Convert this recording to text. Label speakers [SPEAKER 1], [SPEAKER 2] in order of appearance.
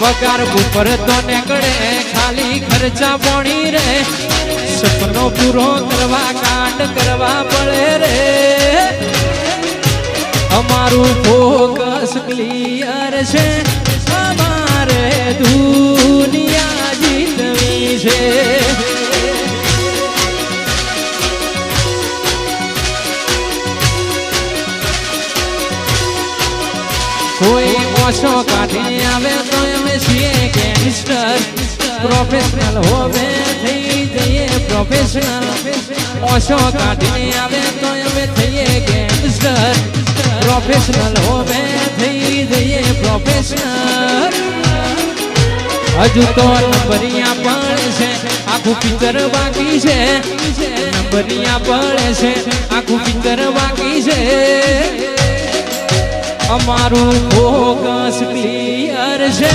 [SPEAKER 1] પગાર ઉપર તો નીકળે ખાલી ખર્ચા પાણી રે સપનો પૂરો કરવા કાંડ કરવા પડે રે અમારું ફોકસ ક્લિયર છે અમારે દુનિયા જીતવી છે કોઈ ઓછો કાઢી આવે તો અમે છીએ ગેંગસ્ટર પ્રોફેશનલ હોવે થઈ જઈએ પ્રોફેશનલ ઓછો કાઢી આવે તો અમે થઈએ ગેંગસ્ટર પ્રોફેશનલ હોવે થઈ જઈએ પ્રોફેશનલ હજુ તો નંબરિયા પડે છે આખું પિક્ચર બાકી છે નંબરિયા પડે છે આખું પિક્ચર બાકી છે અમારું ફોકસ ક્લિયર છે